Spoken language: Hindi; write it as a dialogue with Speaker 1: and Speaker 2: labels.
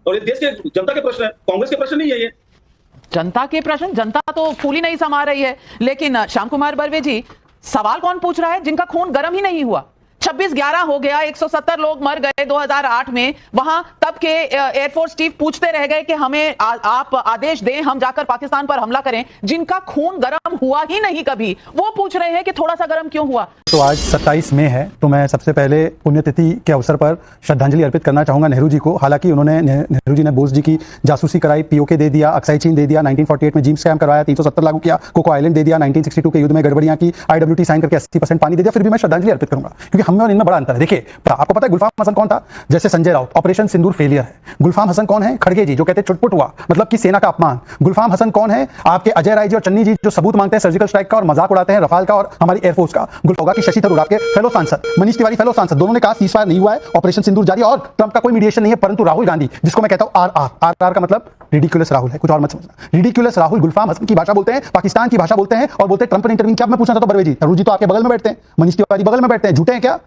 Speaker 1: और ये देश के जनता के प्रश्न है, कांग्रेस के प्रश्न नहीं है ये।
Speaker 2: जनता के प्रश्न, जनता तो फूली नहीं समा रही है। लेकिन श्याम कुमार बर्वे जी, सवाल कौन पूछ रहा है? जिनका खून गर्म ही नहीं हुआ। 26/11 हो गया, 170 लोग मर गए 2008 में। वहां तब के एयरफोर्स चीफ पूछते रह गए कि हमें आप आदेश दें, हम जाकर पाकिस्तान पर हमला करें। जिनका खून गर्म हुआ ही नहीं कभी, वो पूछ रहे हैं कि थोड़ा सा गर्म क्यों हुआ।
Speaker 3: तो आज 27 मई है, तो मैं सबसे पहले पुण्यतिथि के अवसर पर श्रद्धांजलि अर्पित करना चाहूंगा नेहरू जी को। हालांकि उन्होंने नेहरू जी ने बोस जी की जासूसी कराई, पीओके दे दिया, अक्साई चीन दे दिया, 1948 में जीम स्कैम करवाया, 370 लागू किया, कोको आइलैंड दे दिया, 1962 के युद्ध में गड़बड़ियां की, IWT साइन करके 80% पानी दे दिया। फिर भी मैं श्रद्धांजलि अर्पित करूंगा, क्योंकि हम और इनमें बड़ा अंतर है। देखिए, आपको पता है गुलफाम हसन कौन था? जैसे संजय राउत, ऑपरेशन सिंदूर फेलियर है। गुलफाम हसन कौन है? खड़गे जी, जो कहते हैं चुटपुट हुआ, मतलब कि सेना का अपमान। गुलफाम हसन कौन है? आपके अजय राय जी और चन्नी जी, जो सबूत मांगते हैं सर्जिकल स्ट्राइक का और मजाक उड़ाते हैं रफाल का और हमारी एयरफोर्स का। होगा कि शशि थरूर, आपके फेलो सांसद, मनीष तिवारी फेलो सांसद, दोनों ने कहा सीजफायर नहीं हुआ है, ऑपरेशन सिंदूर जारी है और ट्रंप का कोई मीडिएशन नहीं है। परंतु राहुल गांधी, जिसको मैं कहता हूं आर का मतलब रिडिकुलस राहुल है, कुछ और मत समझना। रिडिकुलस राहुल गुलफाम हसन की भाषा बोलते हैं, पाकिस्तान की भाषा बोलते हैं और बोलते हैं ट्रंप ने इंटरवीन किया। मैं पूछना चाहता हूं बर्वे जी, थरूर जी तो आपके बगल में बैठते हैं, मनीष तिवारी बगल में बैठते हैं, झूठे हैं क्या?